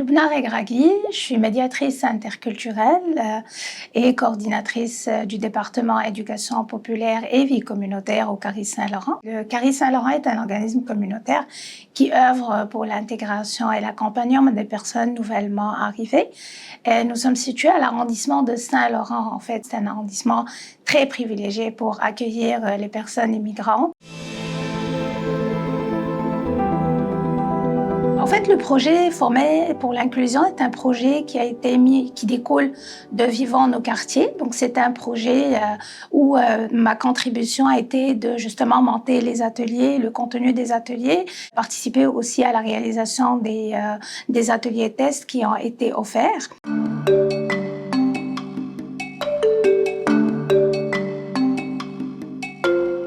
Lubna Regragui, je suis médiatrice interculturelle et coordinatrice du département éducation populaire et vie communautaire au Caris Saint-Laurent. Le Caris Saint-Laurent est un organisme communautaire qui œuvre pour l'intégration et l'accompagnement des personnes nouvellement arrivées. Et nous sommes situés à l'arrondissement de Saint-Laurent. En fait, c'est un arrondissement très privilégié pour accueillir les personnes immigrantes. En fait, le projet Former pour l'inclusion est un projet qui découle de Vivons nos quartiers. Donc, c'est un projet où ma contribution a été de justement monter les ateliers, le contenu des ateliers, participer aussi à la réalisation des ateliers tests qui ont été offerts.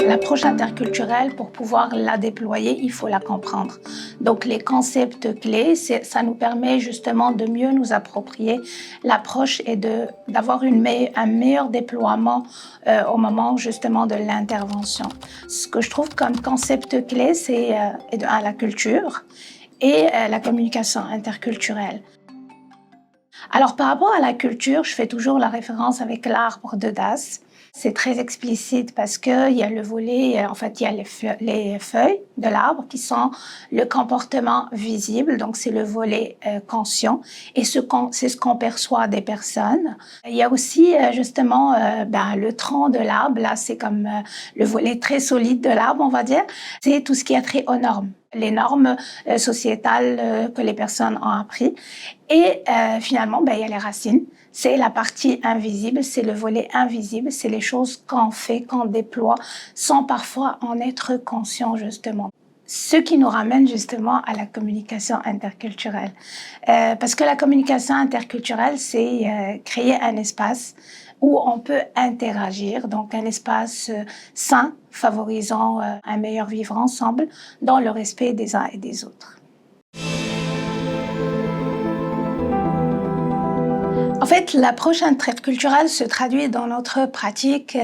L'approche interculturelle, pour pouvoir la déployer, il faut la comprendre. Donc, les concepts clés, ça nous permet justement de mieux nous approprier l'approche et d'avoir un meilleur déploiement au moment justement de l'intervention. Ce que je trouve comme concept clé, c'est la culture et la communication interculturelle. Alors, par rapport à la culture, je fais toujours la référence avec l'arbre de Das. C'est très explicite parce qu'il y a le volet, en fait, il y a les feuilles de l'arbre qui sont le comportement visible, donc c'est le volet conscient, et c'est ce qu'on perçoit des personnes. Il y a aussi justement le tronc de l'arbre, là c'est comme le volet très solide de l'arbre, on va dire, c'est tout ce qui a trait aux normes. Les normes sociétales que les personnes ont appris. Et finalement, il y a les racines. C'est la partie invisible, c'est le volet invisible, c'est les choses qu'on fait, qu'on déploie, sans parfois en être conscient, justement. Ce qui nous ramène justement à la communication interculturelle. Parce que la communication interculturelle, c'est créer un espace où on peut interagir, donc un espace sain, favorisant un meilleur vivre ensemble dans le respect des uns et des autres. En fait, l'approche interculturelle se traduit dans notre pratique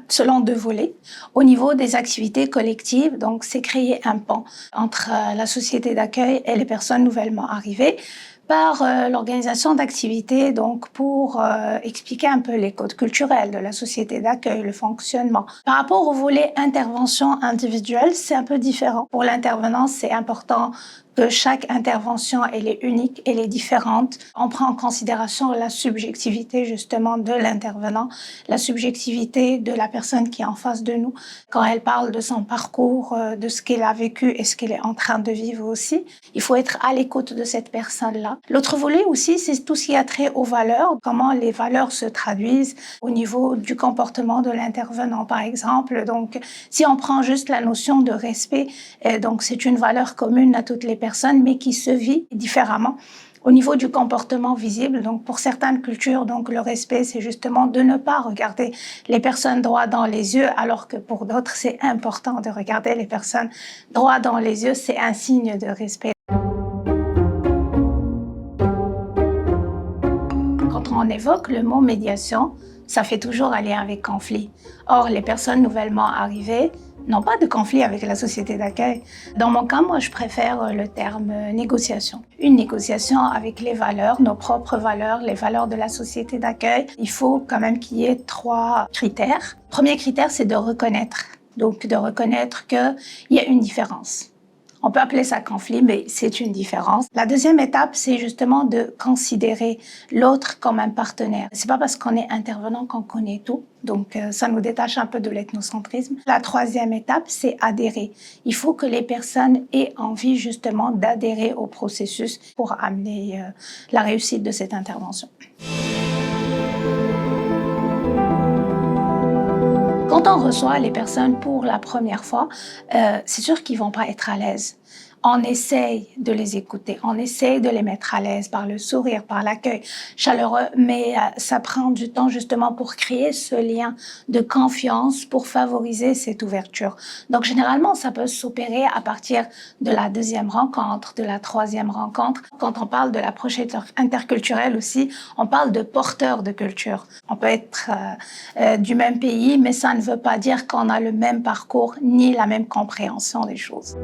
selon deux volets. Au niveau des activités collectives, donc c'est créer un pont entre la société d'accueil et les personnes nouvellement arrivées par l'organisation d'activités donc pour expliquer un peu les codes culturels de la société d'accueil, le fonctionnement. Par rapport au volet intervention individuelle, c'est un peu différent. Pour l'intervenant, c'est important que chaque intervention, elle est unique, elle est différente. On prend en considération la subjectivité justement de l'intervenant, la subjectivité de la personne qui est en face de nous, quand elle parle de son parcours, de ce qu'elle a vécu et ce qu'elle est en train de vivre aussi. Il faut être à l'écoute de cette personne-là. L'autre volet aussi, c'est tout ce qui a trait aux valeurs, comment les valeurs se traduisent au niveau du comportement de l'intervenant, par exemple. Donc, si on prend juste la notion de respect, donc c'est une valeur commune à toutes les personnes, mais qui se vit différemment. Au niveau du comportement visible, donc pour certaines cultures, donc le respect, c'est justement de ne pas regarder les personnes droit dans les yeux, alors que pour d'autres, c'est important de regarder les personnes droit dans les yeux, c'est un signe de respect. Quand on évoque le mot médiation, ça fait toujours un lien avec conflit. Or, les personnes nouvellement arrivées n'ont pas de conflit avec la société d'accueil. Dans mon cas, moi, je préfère le terme négociation. Une négociation avec les valeurs, nos propres valeurs, les valeurs de la société d'accueil. Il faut quand même qu'il y ait 3 critères. Le premier critère, c'est de reconnaître. Donc, de reconnaître qu'il y a une différence. On peut appeler ça conflit, mais c'est une différence. La deuxième étape, c'est justement de considérer l'autre comme un partenaire. C'est pas parce qu'on est intervenant qu'on connaît tout. Donc, ça nous détache un peu de l'ethnocentrisme. La troisième étape, c'est adhérer. Il faut que les personnes aient envie justement d'adhérer au processus pour amener la réussite de cette intervention. Quand on reçoit les personnes pour la première fois, c'est sûr qu'ils vont pas être à l'aise. On essaye de les écouter, on essaye de les mettre à l'aise par le sourire, par l'accueil chaleureux, mais ça prend du temps justement pour créer ce lien de confiance, pour favoriser cette ouverture. Donc généralement, ça peut s'opérer à partir de la deuxième rencontre, de la troisième rencontre. Quand on parle de l'approche interculturelle aussi, on parle de porteurs de culture. On peut être du même pays, mais ça ne veut pas dire qu'on a le même parcours ni la même compréhension des choses.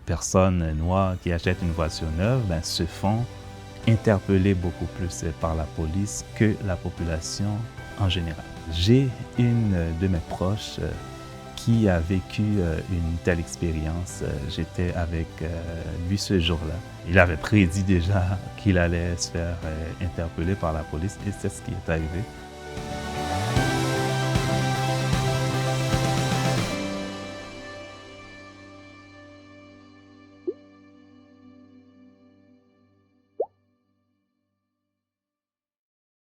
personnes noires qui achètent une voiture neuve se font interpeller beaucoup plus par la police que la population en général. J'ai une de mes proches qui a vécu une telle expérience. J'étais avec lui ce jour-là. Il avait prédit déjà qu'il allait se faire interpeller par la police et c'est ce qui est arrivé.